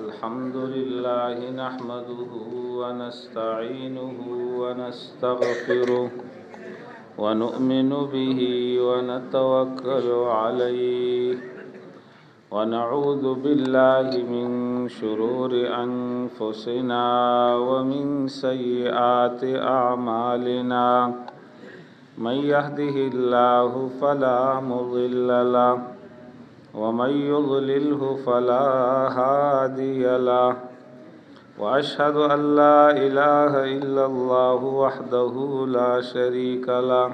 الحمد لله نحمده ونستعينه ونستغفره ونؤمن به ونتوكل عليه ونعوذ بالله من شرور أنفسنا ومن سيئات أعمالنا من يهده الله فلا مضل له ومن يضلله فلا هادي له وأشهد أن لا إله إلا الله وحده لا شريك له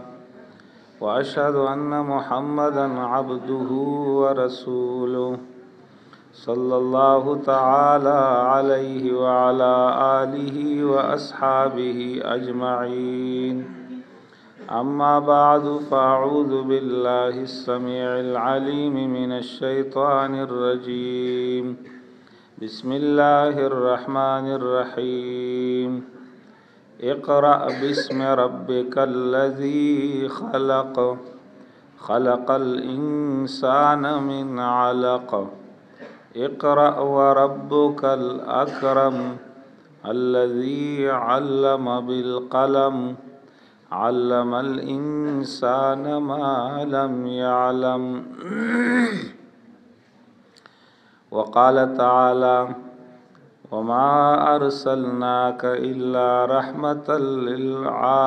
وأشهد أن محمدا عبده ورسوله صلى الله تعالى عليه وعلى آله وأصحابه أجمعين أما بعد فأعوذ بالله السميع العليم من الشيطان الرجيم بسم الله الرحمن الرحيم اقرأ باسم ربك الذي خلق خلق الإنسان من علق اقرأ وربك الأكرم الذي علم بالقلم علم الإنسان ما لم يعلم وقال تعالى وما أرسلناك إلا رحمة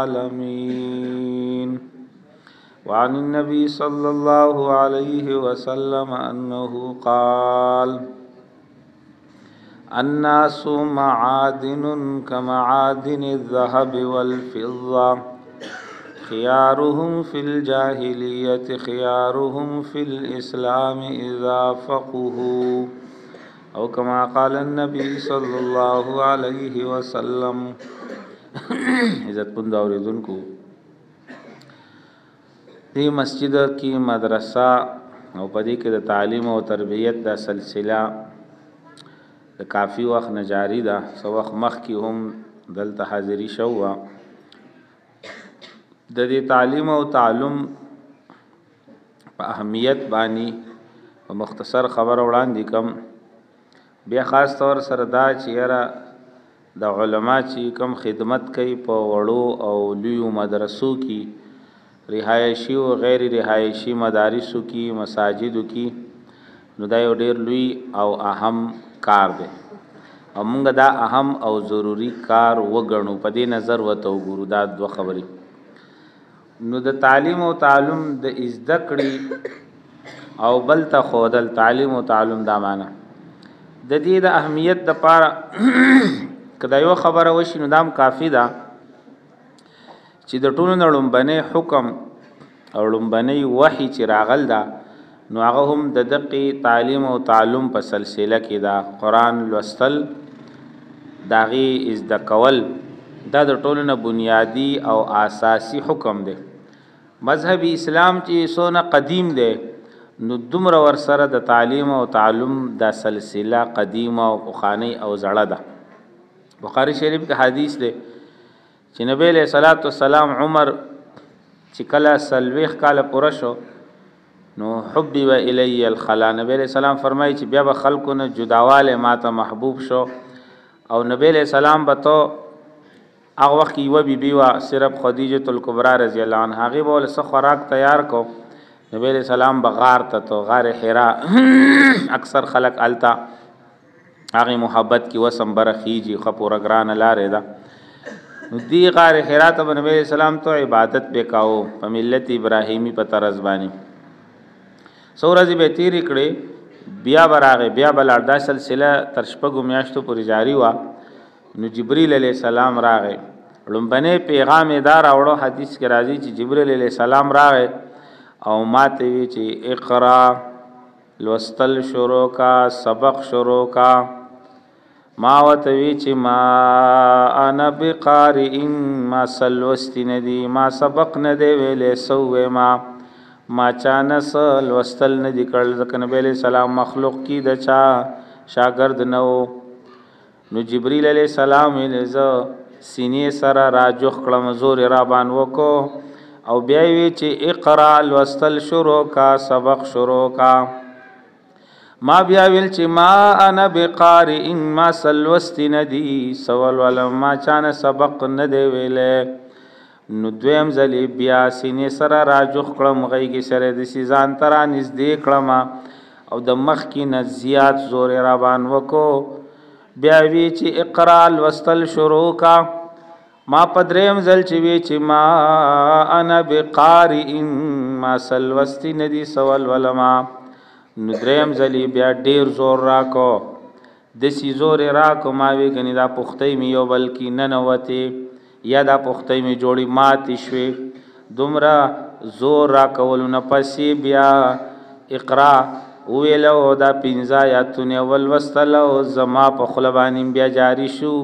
للعالمين وعن النبي صلى الله عليه وسلم أنه قال الناس معادن كمعادن الذهب والفضة خيارهم في الجاهلية خيارهم في الإسلام إذا فقهوا أو كما قال النبي صلى الله عليه وسلم عزت پند اوریدن کو دی مسجد کی مدرسہ او پدې کې د تعلیم او تربیت د سلسله د کافی وخت نه جاری ده سو وخت مخ کې هم دلته حاضری شو د دې تعلیم او تعلم په اهمیت باندې په مختصر خبر وړاندې کوم بیا خاص طور سره دا چې یاره د علما چې کوم خدمت کوي په وړو او لویو مدرسو کې رهایشي او غیر رهایشي مدارسو کې مساجدو کې نو دا یو ډېر لوی او اهم کار دی او موږ دا اهم او ضروری کار وګڼو په دې نظر ورته وګورو دا دوه خبرې نو د تعلیم او تعلم د زده کړې او بل ته خودل تعلیم او تعلم دا معنا د دې د اهمیت د پاره کدا یو خبره وشي نو دام کافی ده چې د ټولو لومبنه حکم او لومبنه وحی چې راغل ده نو هغه هم د دقی تعلیم او تعلم په سلسله کې دا قرآن لوستل داغي زده کول دا د ټولو نه بنیادی او اساسی حکم دی مذهبی اسلام چې سونه قدیم دی نو دومره ور سره د تعلیم او تعلم دا سلسله قدیمه او خانی او زړه ده بخاری شریف کې حدیث دی چې نبی له صلوات و سلام عمر چې کله سلويخ کاله پوره شو نو حبب الی الخلا نبی له سلام فرمایي چې بیا به خلکو نه جداواله ماته محبوب شو او نبی له سلام به تو هغه وخت یو بیبي وا صرف خدیجه الکبرى رضی الله عنها هغه بول څه خوراک تیار کو نبی له سلام بغار ته تو غار حرا اکثر خلق التا هغه محبت کی وسم برخیږي خپور غران لاره ده نو دی غار حرا ته نبی له سلام تو عبادت وکاو په ملت ابراهیمی په طرز باندې سورځي به تیری کړي بیا براغه بیا بلاردا سلسله تر شپږو میاشتو پورې جاری وا نو جبرئیل علیہ السلام راغې لومبنه پیغام دار اوړو حدیث کې راځي چې جبرئیل علیہ السلام راغې او ماته وی چې اقرا لوستل شروع کا سبق شروع کا ما وتوی چې ما انا بقارئ ما سلوست ندی ما سبق نه دی ویلې سوې ما چانس لوستل نه دی کړل ځکه نبی علیہ السلام مخلوق کی د چا شاګرد نو نو جبرئیل علیہ السلام ز سینې سره راجخ کړم زور را باندې وکو او بیا وی چې اقرا لوستل شروع کا سبق شروع کا ما بیا ویل چې ما انا بقارئ ما سلوستی ندی سوال ولا ما چانه سبق نه دی ویلې نو دویم ځلی بیا سینې سره راجوخ کړم غیږې سره د سیزان ترا نږدې کړم او د مخ کې نه زیات زور را بان وکړو بیا وی چې اقرا لوستل شروع کا ما پدریم ځل چې وی چې ما انا بقارئ ما سلوستی ندی سوال ولا ما نو دریم ځلی بیا ډیر زور راکو دسی زور راکو ما وی کني دا پختې می یو بلکی ننوتی یا دا پختې می جوړی ماتی شوي دومره زور راکول نه پسې بیا اقرا ویلو دا پنځه آیاتونه ولوستلو زما په خلبانی بیا جاری شو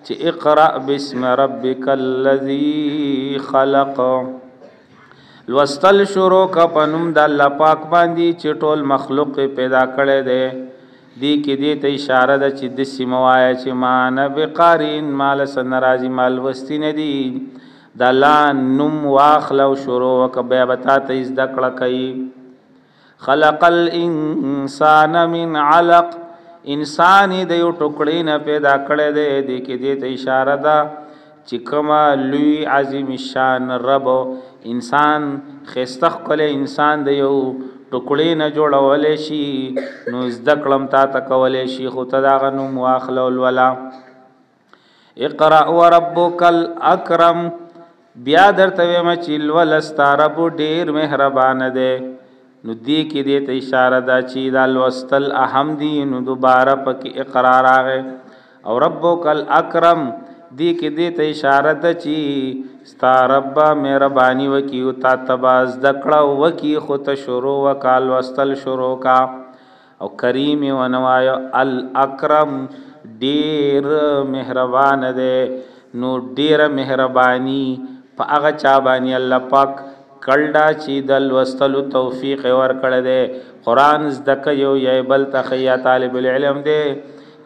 چې اقرا بسم ربک الذی خلق لوستل شروع کا پنوم د الله پاک باندې چې ټول مخلوق پیدا کړي دي دی کې دې ته اشاره ده چې د سیموایا چې مان بقارین مال سن راضی مال وستی نه دي د الله نوم واخلو شروع وک بیا بتا ته از دکړه کوي خلق الانسان من علق انسان د یو ټوکړې نه پیدا کړي دي دی کې دې ته اشاره ده چې کما لوی عظیم شان رب انسان خستخ کله انسان د یو ټوکړې نه جوړولې شي نو زدکړم تا تکولې شي خو تداغه نو مواخلول ولا اقرا وربک الاکرم بیا درته ما چیل ولستارب ډیر مهربان ده نو دی کې دې ته اشاره ده چې دا لوستل اهم دي نو دوباره پکې اقرار راغې او ربک الاکرم دی کې دې ته اشاره ده چې ستا رب مهرباني وکي او تا تباز دکړه وکي خو ته شروع وکال وستل شروع کا او کریم و نوایو الاکرم ډیر مهربان ده نو ډیر مهرباني په هغه چا باندې الله پاک کړه چې د وستلو توفیق ورکړه ده قران زدک یو یا بل تخیا طالب العلم ده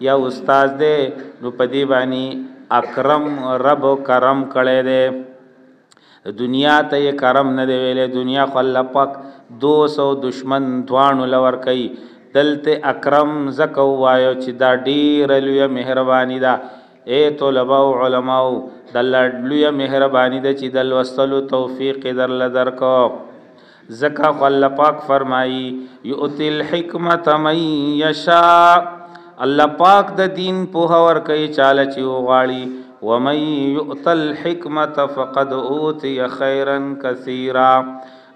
یا استاد ده نو پدی باندې اکرم رب کرم کړه دے دنیا ته یې کرم نه دی ویلې دنیا خو الله پاک 200 دشمن دوانو لور کوي دلته اکرم زکو وایو چې دا ډیر لوی مهرباني ده اے طلبه او علماء دل لوی مهرباني ده چې دل وصلو توفیق در لدر کو زکا خو الله پاک فرمایي یؤتی الحکمت من یشاء الله پاک د دین په ور کوي چاله چې وغاړي ومن یؤت الحکمت فقد اوتی خیرا کثیرا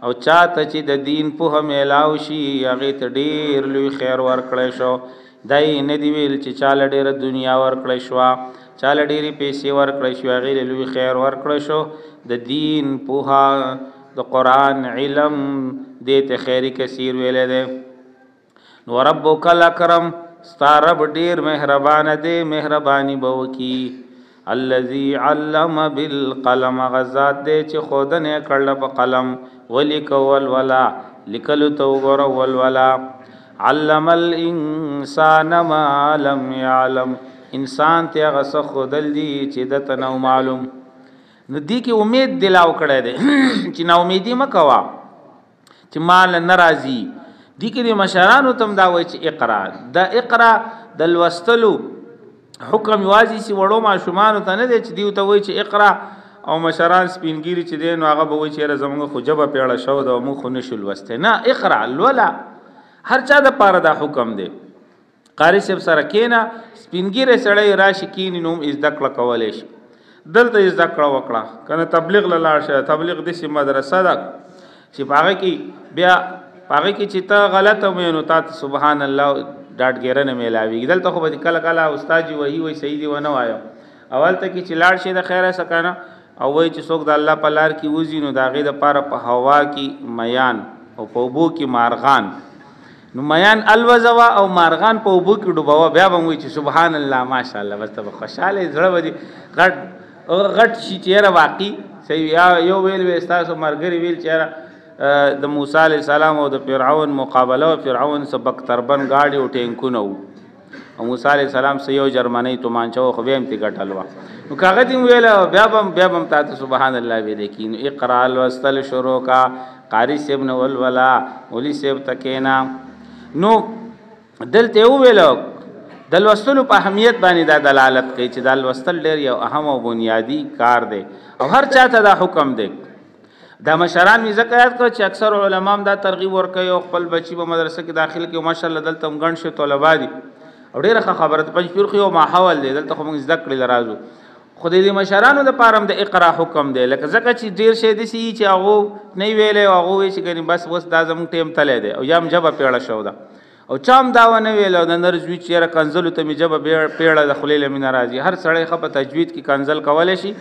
او چاته چې د دین په میلاو شي هغه ته ډیر لوی خیر ورکړی شو دای نه دی ویل چې چاله ډیر دنیا ورکړی شو چاله ډیری پیسې ورکړی شو هغه لوی خیر ورکړی شو د دین په د قران علم دې ته خیری کثیر ویل ده نو ربک الاکرم ستارب ډیر مهربان دی مهربانی بو کی الذی علم بالقلم غزاد دی چې خودنه کړل په قلم ولیکول ولا لیکل تو ور ول ولا علم الانسان ما لم يعلم انسان ته غس خودل دی چې د تنو معلوم نو دی کی امید دلاو کړه دی چې نا امیدی مکوا چې مال ناراضی دی کې د مشرانو تم دا وای چې اقرا د اقرا د لوستلو حکم واځي چې وړو ماشومان ته نه دی چې دی ته وای چې اقرا او مشران سپینګيري چې دی نو هغه به وای چې زموږ خو جبه پیړه شو د مو خو نشول وسته نه اقرا ولا هر چا د پاره دا حکم دی قاری صاحب سره کینا سپینګيره سړی راشي کین نوم از دکړه کولې شي دلته از دکړه وکړه کنه تبلیغ لاله شه تبلیغ د سي مدرسه دا چې باغ کې بیا پاره کې چې ته غلطه مې نو تا سبحان الله ډاټ ګیرنه ملاوي دلته خو به کله کله استاد جی وਹੀ صحیح دی ونه وایو اول ته کې چې لاړ شي د خیره سکنه او وای چې څوک د الله په لار کې وځي نو دا غي د پاره په هوا کې میان او په وبو کې مارغان نو میان الوزوا او مارغان په وبو کې ډوبوا بیا به وای چې سبحان الله ماشاءالله بس ته خوشاله زړه ودی غټ شي چیرې واقعي صحیح یو ویل وستاسو مرګري ویل چیرې د موسی علی السلام او د فرعون مقابله او فرعون سبق تربن گاډي او ټینکونه او موسی علی السلام سه یو جرمنی تومانچو خو به امتی ګټلوا نو کاغه دی ویل بیا بم تاسو سبحان الله وی لیکن اقرا واستل شروع کا قاری سیب نو ولا ولی سیب تکینا نو دلته ویلو د لوستلو په اهمیت باندې دا دلالت کوي چې دا لوستل ډېر یو اهم او بنیادی کار دی او هر چاته دا حکم دی. دا مشران می ذکر کړ چې اکثر علما دا ترغیب ورکوي او خپل بچي په مدرسه کې داخل کې ماشاءالله دلته هم ګڼ شي طلبا دي او ډېره خبره پنځپیر خو یو ماحول دی دلته خو موږ زده کړل راځو خو دې مشرانو د پارم د اقرا حکم دی لکه ځکه چې ډېر شي دي چې هغه نه ویلې او هغه چې ګنې بس وس دا زموږ ټیم تللی دی او یم جبه پیړه شو ده او چام دا ونه ویل او د نرجوي چیرې کنزلو ته می جبه پیړه د خلیل من راځي هر سړی خپه تجوید کې کنزل کولای شي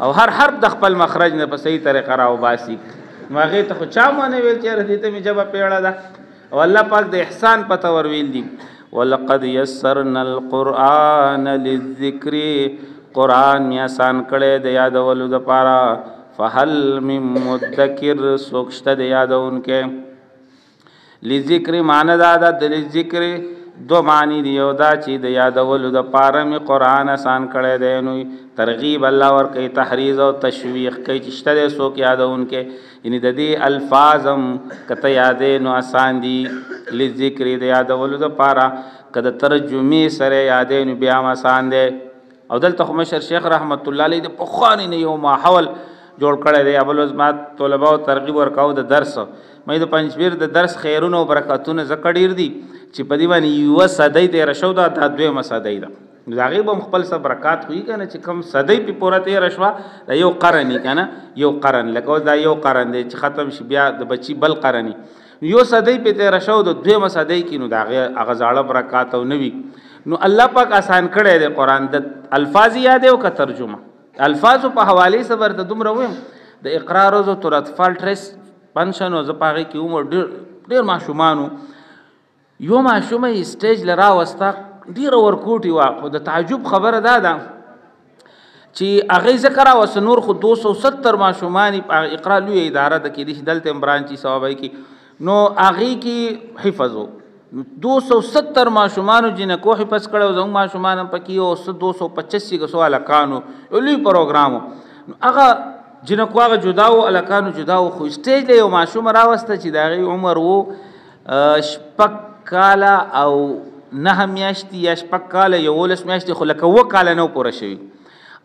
او هر حرف د خپل مخرج نه په صحیح طریقه راو باسي نو هغه ته خو چام ونه ویل چیرې دې ته می جبه پیړه ده او الله پاک د احسان پته ور ویل دي ولقد يسرنا القرآن للذکر قرآن می آسان کړي د یادولو د پاره فهل من مدکر سوکشته د یادونکې لذکر معنی دا د لذکر دو معنی دی یو دا چې د یادولو د پاره می قرآن آسان کړي دی نو ترغیب الله ور کوي تحریض او تشویق کوي چې شته سوک یادونکې یعنی د دې الفاظم کته یادې نو آسان دي لذکر د یادولو د پاره کده ترجمه سره یادې نو بیا آسان دي او دلته مشر شیخ رحمت الله علیه د پخوانی نه یو ماحول جوړ کړی دی ابل عظمت طلبه او ترغیب ورکاو د درس مې د پنځپیر د درس خیرونه او برکاتونه زکه ډیر دي چې په دې باندې یو صدۍ ته رشو دا دویمه صدۍ ده نو دا غیب هم خپل سره برکات وي کنه چې کم صدۍ په پوره ته رشوا دا یو قرنی کنه یو قرن لکه دا یو قرن دی چې ختم شي بیا د بچي بل قرنی یو صدۍ په ته رشو د دویمه صدۍ کې نو دا هغه ځاړه برکات او نوي نو الله پاک آسان کړی دی قرآن د الفاظ یاد او که ترجمه الفاظ په حواله صبر د دومره ویم د اقرار او تر اطفال ټریس پنشن او زپاغي کې عمر ډیر ماشومانو یو ماشومه سټیج لرا وستا ډیر ورکوټي واخو د تعجب خبره ده چې هغه ذکر او سنور خو 270 ماشومان اقرا لوی اداره د کې د دلته برانچي ثوابای کې نو هغه کې حفظو 270 ماشومان جنکو حفظ کړو زمو ماشومان پکې او 285 غسو الکانو لوی پروګرام هغه جنکو هغه جداو الکانو جداو خو سټیج له یو ماشوم راوسته چې دغه عمر وو شپک کاله او 9 میاشتې یا شپک کاله یو 10 میاشتې خو لکه وکاله نو پوره شوی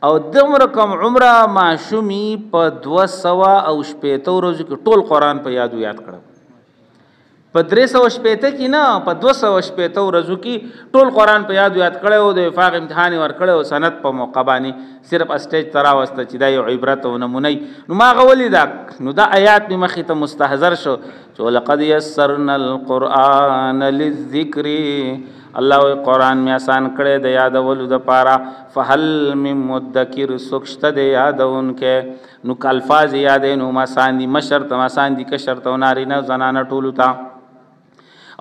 او دمر کم عمره ماشومی په 200 او شپېته ورځو کې ټول قرآن په یاد کړو په 300 شپېته کې نه په 200 شپېته ورځو کې ټول قرآن په یاد کړو د وفاق امتحان ور کړو سند په موقع باندې صرف اسټیج ترا واسطه چې دا یو عبرت او نمونه نو ما غولې دا نو دا آیات می مخې ته مستحضر شو چې لقد يسرنا القرآن للذکر الله قرآن می آسان کړی د یادولو د پاره فهل من مدکر سوکشته د یادونکې نو الفاظ یادې نو ما سان دي مشرت ما سان دي کشرت او نارینه زنانه ټولو ته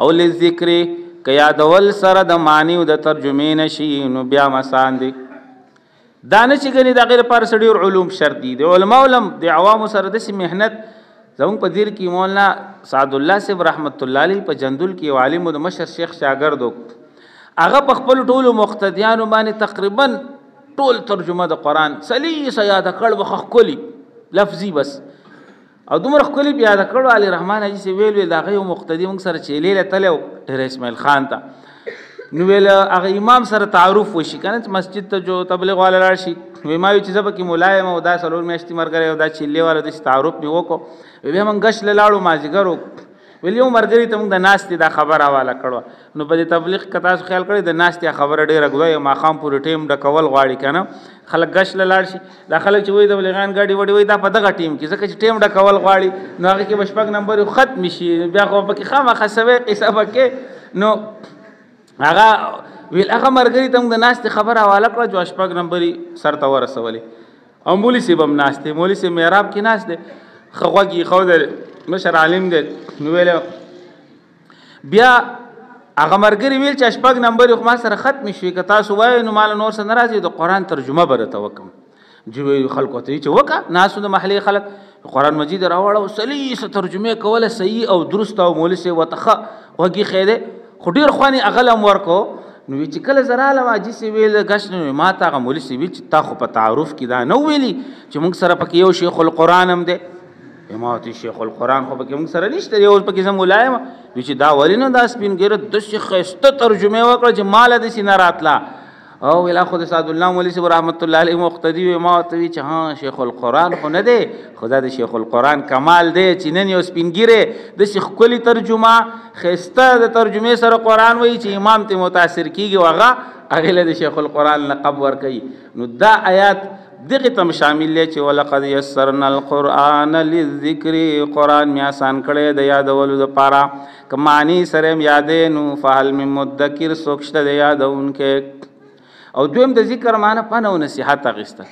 او لذکر که یادول سره د معنی او د ترجمې نشي نو بیا مسان دي دا نه چې ګنې د غیر پر سړي علوم شرط دي د علماء علم د عوام سره د مهنت زموږ په دیر کې مولانا سعد الله صاحب رحمت الله علیه په جندل کې عالم د مشر شیخ شاګردو هغه په خپل ټولو مقتدیانو باندې تقریبا ټول ترجمه د قرآن سلیسه یاد کړ وخ کلی لفظي بس او دومره خپل بیا د کړو علي رحمان اجي سی ویل دا غي مقتدی موږ سره چیلې تلو ډېر اسماعیل خان ته نو ویل هغه امام سره تعارف وشي کنه مسجد ته جو تبلیغ والا راشي وی ما یو چې زبکه ملایم او دا سلور میاشتې مرګره او دا چیلې والا د تعارف می وکړو وی موږ غش لاړو مازیګرو ویل یو مرګري ته موږ د ناستې دا خبره حواله کړو نو په تبلیغ کتا خیال کړی د ناستې خبره ډېره غوي ما خام پور ټیم د کول غواړي کنه خلک غش لاړ شي دا خلک چې وای د بلغان غاډي وډي وای دا په دغه ټیم کې ځکه چې ټیم د کول غواړي نو هغه کې بشپک نمبر ختم شي بیا خو پکې خامخ سوي قصه پکې نو هغه ویل هغه مرګري ته د ناستې خبره حواله کړه جو بشپک نمبر سرته ورسولې او مولوی سی بم ناستې مولوی سی میراب کې ناستې خوږی خو د مشر عالم دې نو ویل بیا هغه مرګري ویل چې شپږ نمبر خو ما سره ختم شي که تاسو وای نو مال نور سره ناراضي د قرآن ترجمه برته وکم جو خلکو ته چې وکا ناسو د محلي خلک قرآن مجید راوړو سلیسه ترجمه کوله صحیح او درست او مولوی سی وتخه وږي خیره خو ډیر خواني اغلم ورکو نو چې کله زراله واجی سی ویل غش نو ما ته مولوی سی ویل چې تا خو په تعارف کې دا نو ویلي چې موږ سره پکې یو شیخ القرآن هم دی امامتي شیخ القرآن خو پکې موږ سره نشته دی اوس پکې زه مولا یم چې دا ولې نه دا سپینګیره داسې ښایسته ترجمه وکړه چې ماله داسې نه راتله او ویلا خو د سعد الله مولوي صاحب رحمت الله علیه مقتدي وي ما ورته وي چې ها شیخ القرآن خو نه دی خو دا د شیخ القرآن کمال دی چې نن یو سپینګیره داسې ښکلې ترجمه ښایسته د ترجمې سره قرآن وایي چې امام ته متاثر کېږي او هغه هغې له د شیخ القرآن لقب ورکوي نو دا آیات دغه تم شامل دی چې ولقد یسرنا القرآن للذکر قرآن می آسان کړی د یادولو دپاره که معنی سره م یادې نو فهل من مدکر څوک شته د یادونکی او دویم د ذکر معنی پنه او نصیحت اخیسته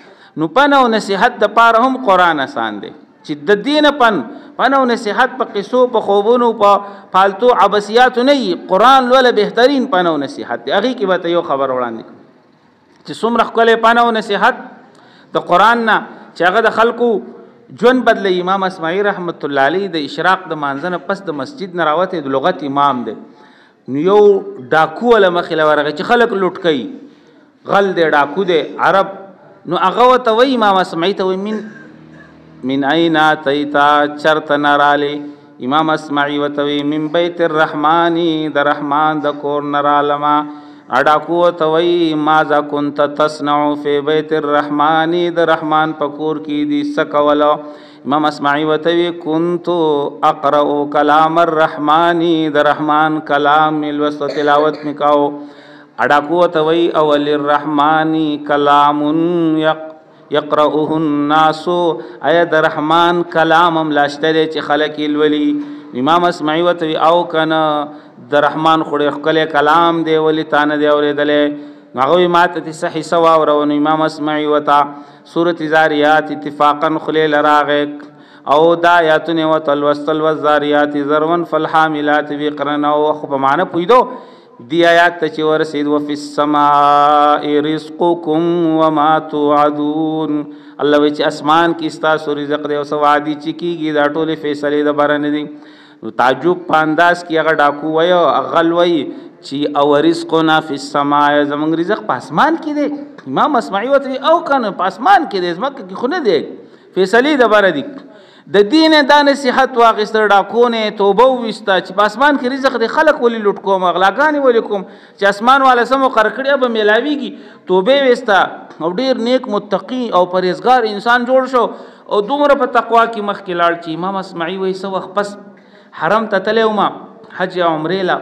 نو پنه او نصیحت د پاره هم قرآن آسان دی چې د دین پنه او نصیحت په قصو په خوبونو په فالتو عبثیاتو نه وي قرآن لوله بهترین پنه او نصیحت دی هغې کې به ته یو خبر وړاندې کړم چې څومره ښکلی پنه او نصیحت د قرآن نه چې هغه د خلکو ژوند بدلی امام اسماعیل رحمت الله علیه د اشراق د مانځه نه پس د مسجد نه راوتی د لغت امام دی نو یو ډاکو له مخې له ورغی چې خلک لوټ کوي غل دی ډاکو دی عرب نو هغه ورته وایي امام اسماعیل ته وایي من این اتیتا چرته نه رالې امام اسماعیل ورته وایي من بیت الرحمن د رحمان د کور نه رالمه ډاکو ورته وایي ماذا كنت تصنع فی بیت الرحمن د رحمان په کور کې دي څه کولو امام اسماعیل ورته وایي كنت اقرأ کلام الرحمن د رحمان کلام مې لوست و تلاوت مې کاو اډاکو ته وی اول الرحمن کلام یقرأه الناس ایا د رحمان کلام هم لاشته چې خلک الولی امام اسماعیل ته او کنه د رحمان خوري خپل کلام دی ولی تانه دی اورېدلې هغه ماته ته صحیح سوا او امام اسماعیل وتا سورۃ زاریات اتفاقا خلیل راغ او دا آیاتونه وتل وستل والزاریات ذرون فالحاملات وقرن او خو په معنی پویدو دی آیات ته چې ورسید وفي السماء رزقكم وما توعدون الله وی چې اسمان کې ستاسو رزق دی او څه وعدې چې کېږي دا ټولې فیصلې د باره نه دي نو تعجب په انداز کې هغه ډاکو وایي غل وایي چې او رزقنا فی السماء زموږ رزق په اسمان کې دی امام اسماعیل ورته او کنه په اسمان کې دی ځمکه کې خو نه دی فیصلې د باره دي د دین دا نصیحت واغستر ډاکونه توبه وستا چې په اسمان کې رزق د خلق ولې لوټ کوم اغلاګانی ولې کوم چې اسمان والا سم قرکړیا به ملاویږي توبه وستا او ډیر نیک متقی او پرهیزګار انسان جوړ شو او دومره په تقوا کې مخ کې لاړ چې امام اسماعیل وایي سو وخت پس حرم ته تلو ما حج عمره لا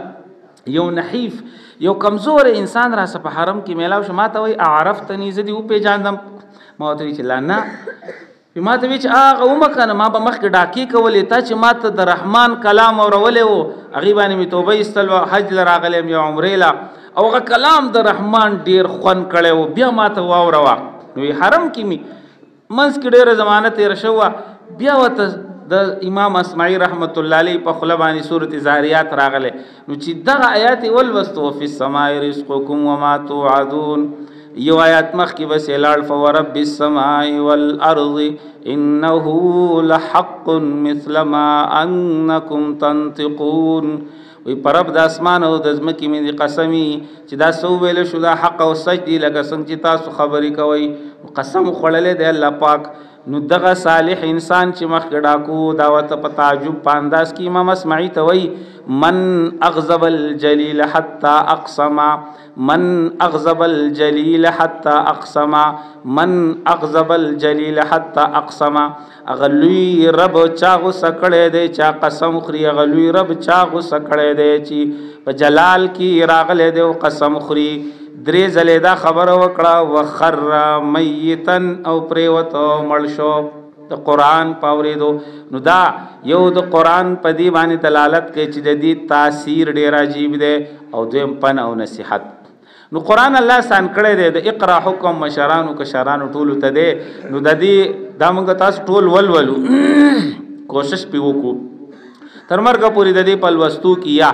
یو نحیف یو کمزور انسان را په حرم کې میلاو شو ما ته وایي عرفتنی زدی او پیجاندم ما ته وی چې لا نه ما ته وی چې هغه ومکنه ما به مخکې ډاکې کولې تا چې ما ته د رحمان کلام اورولې و هغې باندې مې توبه ایستل وه حج له راغلی یا عمرې له او هغه کلام د رحمان ډېر خوند کړی و بیا ما ته واوروه نو حرم کې مې منځ کې ډېره زمانه تېره شوه بیا ورته د امام اسماعیل رحمت الله علیه په خوله باندې سورۃ زاریات راغلی نو چې دغه آیات یې ولوست وفي السماء رزقکم وما توعدون یو آیات مخکې بس لاړ فورب السماء والارض انه لحق مثل ما انکم تنطقون وی پرب د اسمان او د ځمکې مې د قسمی چې دا سو ویل شو دا حق او سچ دی لکه څنګه چې تاسو خبرې کوئ قسم خوړلې دی الله پاک نو دغه صالح انسان چې مخکې ډاکو دا ورته په تعجب په انداز کې امام اسماعیل ته وایي من اغضب الجلیل حتی اقسم من اغضب الجلیل حتی اقسم من اغضب الجلیل حتی اقسم اغلوی رب چا غصه کړی دی چا قسم خوري اغلوی رب چا غصه کړی دی چې په جلال کې راغلی دی او قسم خوري درې ځلې دا خبره وکړه وخر میتن او پریوتو مړ شو د قرآن پاورېدو نو دا یو د قرآن په دې باندې دلالت کوي چې د دې تاثیر ډېر عجیب دی او دویم پن او نصیحت نو قرآن الله سان کړی دی د اقرا حکم مشرانو کشرانو ټولو ته دی نو د دې دا موږ تاسو ټول ولولو کوشش پې وکړو تر مرګه پورې د دې په لوستو کې یا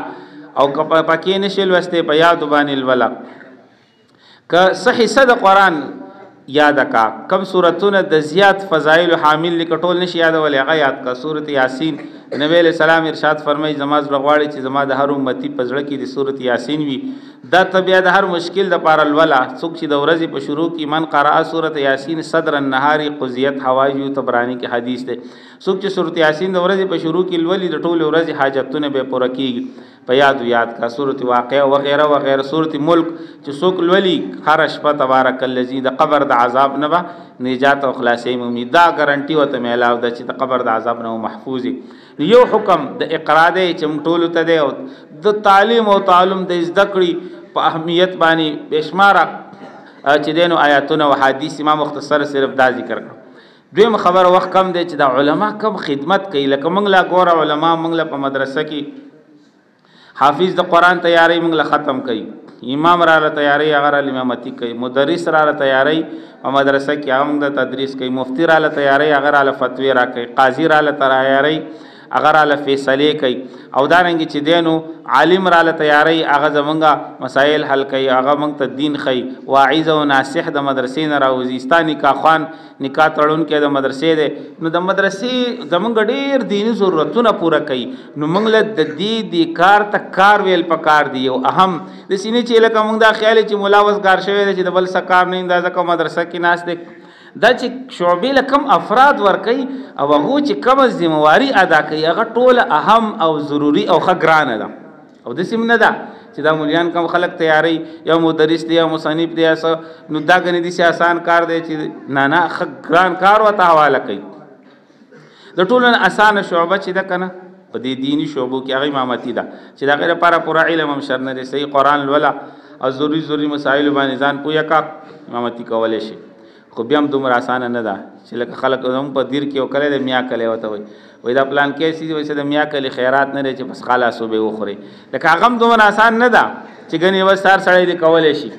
او که پکې نشي لوستی په یادو باندې لوله که څه حصه د قرآن یاد کا کم سورتونه د زیات فضایل حامل لکټول نشي یاد ولې هغه یاد کا سورۃ یاسین نبی علیہ السلام ارشاد فرمایي زماز لغواړي چې زما د هر امتی پزړه کې د سورۃ یاسین وي دا طبيعه د هر مشکل د پاره الولا څوک چې د ورځې په شروع کې من قرأ سورۃ یاسین صدر النهار قضیت حوائج طبرانی کې حدیث ده څوک چې سورۃ یاسین د ورځې په شروع کې لولي د ټول ورځې حاجتونه به پوره کیږي په یاد کا سورۃ واقعه وغیرہ وغیرہ سورۃ ملک چې څوک لولي هر شپه تبارک الذی د قبر د عذاب نه نجات او خلاصي مومي دا ګارانټي وته ملاو د چې د قبر د عذاب نه محفوظ یو حکم د اقرا دی چې ټول ته دی او د تعلیم او تعلم د زده کړې په اهمیت باندې بشمار چې دینو آیاتونه او حدیث ما مختصر صرف دا ذکر کړ دویم خبر وخت کم دی چې د علما کم خدمت کوي لکه موږ لا ګور علما موږ لا په مدرسه کې حافظ د قرآن تیاری موږ له ختم کړي امام را له تیاری هغه را امامتي کوي مدرس را له تیاری په مدرسه کې هم د تدریس کوي مفتی را له تیاری هغه را له فتوی را کوي قاضي را له تیاری هغه را له فیصله کوي او دا رنګ چې دینو عالم را له تیاری هغه زمونږه مسائل حل کوي هغه موږ ته دین خي واعظ او ناصح د مدرسې نه راوځي نکاح خوان نکاح تړون کې د مدرسې ده نو د مدرسې زمونږ ډېر دیني ضرورتونه پوره کوي نو موږ له د دې کار ته کار ویل پکار دی او اهم د سینې چې لکه موږ دا خیال چې ملاوسګار شوی دی چې د بل سکار نه اندازه کوم مدرسه کې ناس دی دا چې شعبې لکم افراد ورکي او هغه چې کوم ذمہواری ادا کوي هغه ټول اهم او ضروری او خګران ده او د سیم نه ده چې دا مليان کوم خلک تیاری یا مدرس دی یا مصنف دی نو دا غني دي سي آسان کار دی چې نه خګران کار وته حواله کوي د ټولن اسانه شعبه چې ده کنه په دې دینی شعبو کې هغه امامتي ده چې دا غیر لپاره پورا علم هم شرط نه صحیح قران ولا او ضروری مسائل باندې ځان پویا کا امامتي کولای شي خو بیا هم دومره اسانه نه ده چې لکه خلک هم په دیر کې وکړي د میا کلی وته وي دا پلان کې سي وایي د میا کلی خیرات نه لري چې بس خلاصو به وخوري لکه هغه هم دومره آسان نه ده چې ګنې وستار سړی دی کولای شي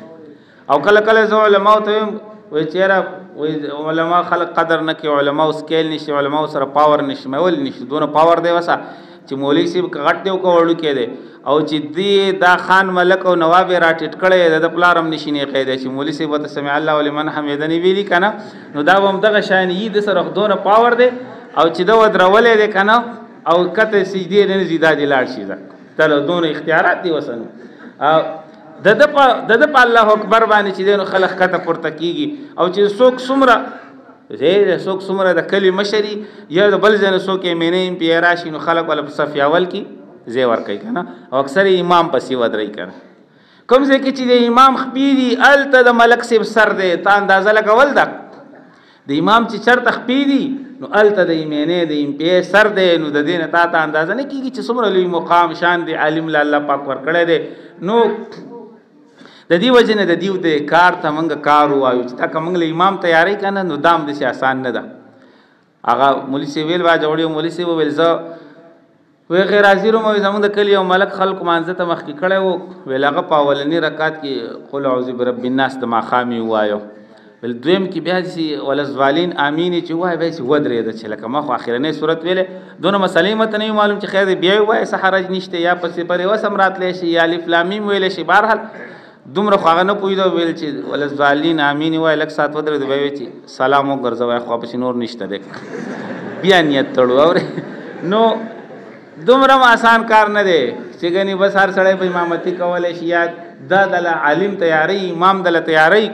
او کله کله زه علماء ته وایي چېرې وایي علما خلک قدر نه کوي علما سکیل نشي علما سره پاور نشي مول نشي دونه پاور دی وسه چې مولوی صاحب غټ دی او وړو کې دی او چې دی دا خان ملک او نواب راټټ کړي د پلارم نشینه قاعده چې مولوی صاحب ته سمع الله ولمن حمدنی ویلی کنه نو دا هم دغه شان یی د سره دونه پاور دی او چې دا ودرولې دی کنه او کته سجدي نه زیاده دی لاړ شي دا تر دونه اختیارات دی وسنو او د په الله اکبر باندې چې دینو خلق کته پورته کیږي او چې څوک سمره زه څوک سمره د کلی مشري یا د بل ځنه څوک یې مینې پیراشي نو خلق ولا صف اول کې زه ور کوي کنه او اکثر امام پسې ودرې کنه کوم ځکه چې د امام خپيدي الته د ملک سیب سر دی تا اندازه لګول دا د امام چې چرته خپيدي نو الته د ایمنه د ام پی سر دی نو د دین تا اندازه نه کیږي چې څومره لوی مقام شان دی عالم الله پاک ور کړی دی نو د دې وجنه د دیو د کار ته منګه کار وایو چې تا کومه امام تیاری کنه نو دام د سي آسان نه ده هغه مولوی سی ویل وا جوړیو مولوی سی ویل زه وی غیر حاضر مو زموږ د کلی او ملک خلق مانځه ته مخ کې کړه وو ویل هغه په اولنی رکعت کې قل اعوذ برب الناس د ماخامي وایو بل دویم کې بیا سي ولزوالین امین چې وای به سي ودرې د چې لکه ما خو اخرنه صورت ویلې دونه مسلې مت نه معلوم چې خیر بیا وای سحرج نشته یا پسې پرې وسم راتلې شي یا الف لام میم ویلې شي بهرحال دومره خو هغه نه پوهیدو ویل چې ولزوالین امین وای لک سات ودرې د وای چې سلام وګرځوي خو په نور نشته دک بیا نیت تړو اور نو دومره آسان کار نه دی چې غني بس هر سړی په امامتي کولای شي یا د عالم تیاری امام د تیاری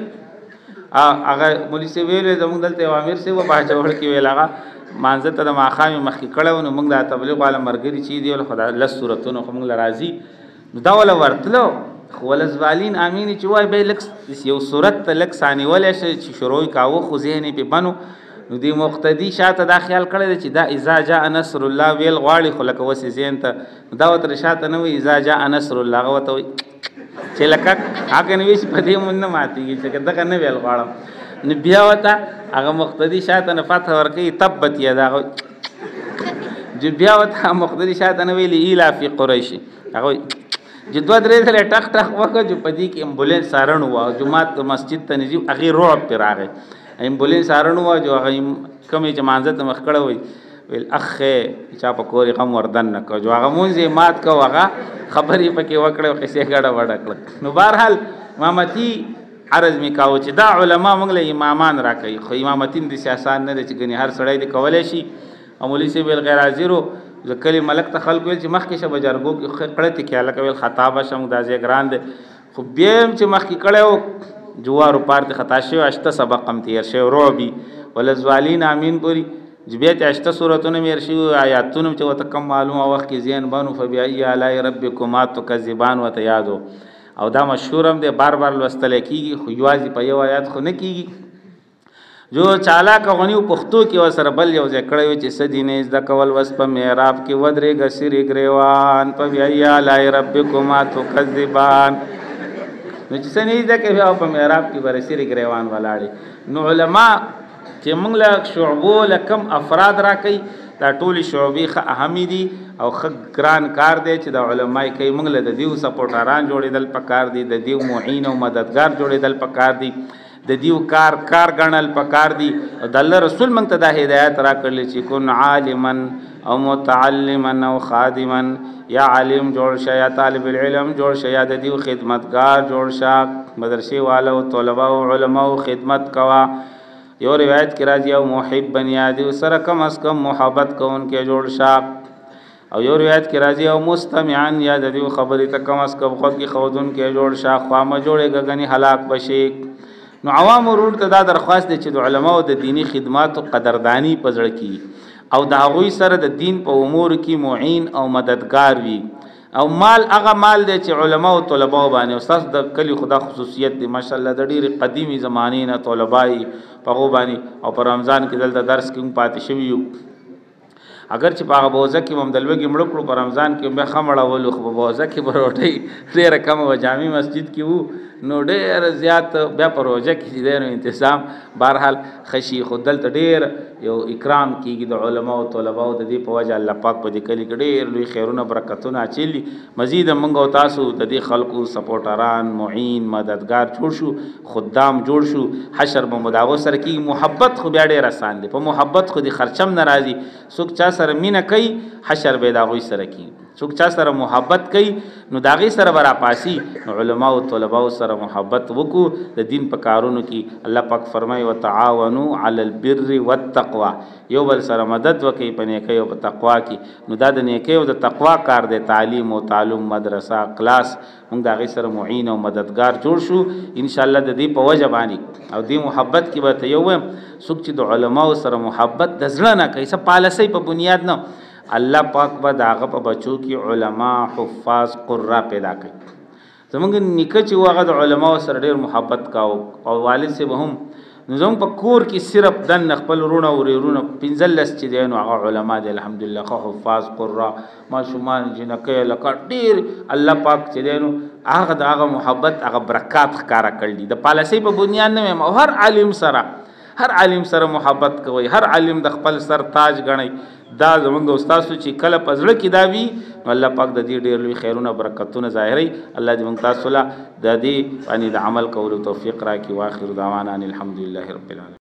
هغه مولوی سی ویل زموږ دلته اوامر سی و باچ وړ کې ویل هغه مانځه ته د ماخامي مخکې کړو نو موږ د تبلیغ عالم مرګري چی دی ول خدای لس سورتونو خو موږ لرازي دا ول ورتلو ولزوالین امین چې وای به لک یو صورت لک ثاني ولې چې شروع کاوه خو ذهن په بنو نو دی مقتدی شاته دا خیال کړی چې دا اذا جاء نصر الله ویل غواړي خو لکه وسې ذهن ته دا وتر شاته نه وي اذا جاء نصر الله غوته وي چې لکه هغه نو ویش په دې مونږ نه ماتيږي چې دا کنه ویل غواړم نو بیا وته هغه مقتدی شاته نه فتح ورکي تبت یدا جو بیا وته مقتدی شاته نه ویل الا فی قریش هغه چې دوه درې ځله ټک ټک وکړ چې په دې کې امبولانس سارن و جمعات مسجد ته نږدې هغه روب پر راغی امبولانس سارن و جو هغه کمې چې مانځه ته مخ کړه ویل اخ چا په کوري غم وردن نه کو جو هغه مونږه مات کو هغه خبرې پکې وکړه قصې غړه وړه کړ نو بهرحال امامتي عرض می کاوه چې دا علما موږ له امامان راکوي خو امامتین د سیاست نه دی چې ګنې هر سړی دی کولی شي او مولوي صاحب ویل غیر حاضرو زه کلي ملک ته خلکو ویل چې مخکې شه به جرګو کې کړه تکې هلکه ویل خطا به شم دا ځای ګران دی خو بیا هم چې مخکې کړی و جوارو پار ته خطا شوی اشته سبق هم تېر شوی رعبي ولظالین امین پورې بیا ته اشته صورتونه مې هېر شوي آیاتونه چې ورته کم معلومه وخت کې ذهن بنو فبأي آلاء ربکما تکذبان ورته یاد و او دا مشهور هم دی بار بار لوستلی کېږي خو یوازې په یو آیات خو نه کېږي جو چالاک غنی پښتو کې ورسره بل یو ځای کړی وي چې څه دي نه زده کول وس په محراب کې ودرېږه سرې ګریوان فبأي آلاء ربکما تکذبان نو چې څه نه زده کوي بیا په محراب کې به سرې ګریوان ولاړې نو علما چې موږ له شعبو له کم افراد راکوي دا ټولې شعبې ښه اهمې دي او ښه ګران کار دی چې د علمای کوي موږ له د دیو سپورټران جوړېدل پکار دي د دیو معین او مددګار جوړېدل پکار دي د دیو کار ګڼل پکار دي د الله رسول موږ ته دا هدایت راکړلی چې کن عالما او متعلما او خادما یا عالم جوړ شه یا طالب العلم جوړ شه یا د دیو خدمتګار جوړ شه مدرسې والو طلبه او علماو خدمت کوا یو روایت کې راځي او محب بنیادی سره کم از کم محبت کوونکې جوړ شه او یو روایت کې راځي او مستمعان یا د دې خبرې ته کم از کم خو کې خودونکې جوړ شه خامه جوړېږي غني هلاک بشي نو عوام ورور ته دا درخواست دی چې د علماو د دینی خدماتو قدردانی په زړه کې او د هغوی سره د دین په امور کې معین او مددگار وي او مال هغه مال دی چې علما او طلبه باندې استاد د کلی خدا خصوصیت دی ماشاءالله د ډېر قدیمی زمانې نه طلبای په باندې او په رمضان کې دلته درس کې پاتې شوی یو اگر چې په بوزه کې ممدلوګي مړ کړو په رمضان کې به خمړول خو په بوزه کې بروټي ډېر کم و جامع مسجد کې وو نو ډېر زیات بیا په روزه کې دې نو تنظیم بهرحال خشي خودل ته ډېر یو اکرام کیږي د علما او طلبه او د دې په وجه الله پاک په دې کلی کې ډېر لوی خیرونه برکتونه اچولي مزید موږ او تاسو د دې خلکو سپورټران معین مددگار جوړ شو خدام جوړ شو حشر به مداغو سره کې محبت خو بیا ډېر آسان دی په محبت خو دې خرچم ناراضي څوک چا سره مینه کوي حشر به داغوی سره کوي څوک چا سره محبت کوي نو داغي سره برا پاسي علما او طلبه سره محبت وکړو د دین په کارونو کې الله پاک فرمایي وتعاونوا علی البر والتقوا یو بل سره مدد وکړي په نیکۍ او په تقوا کې نو دا د نیکۍ او د تقوا کار دی تعلیم او تعلم مدرسه کلاس موږ داغي سره معین او مددگار جوړ شو ان شاء الله د دې په وجه باندې او دې محبت کې به ته یو څوک چې د علما سره محبت د زړه نه کوي څه پالیسي په بنیاد نه الله پاک به داغه په بچو کې علما حفاظ قرا پیدا کړي زمونږ نیکه چې هغه د علما سره ډېر محبت کاو او والد سے به هم نو زموږ په کور کې صرف دن خپل رونه ورونه پنځلس چې دی نو هغه علما دي الحمدلله خو حفاظ قرا ماشومان جنکه لکه ډېر الله پاک چې دی نو هغه دغه محبت هغه برکات ښکارا کړل د پالیسي په بنیاد نه او هر عالم سره محبت کوي هر عالم د خپل سر تاج غني دا زمونږ استاد چې کله پزړه کې دا وی نو الله پاک د دې ډېر لوی خیرونه برکتونه ظاهري الله دې موږ تاسو له د دې باندې د عمل کولو توفیق راکړي واخر دعوانا الحمدلله رب العالمین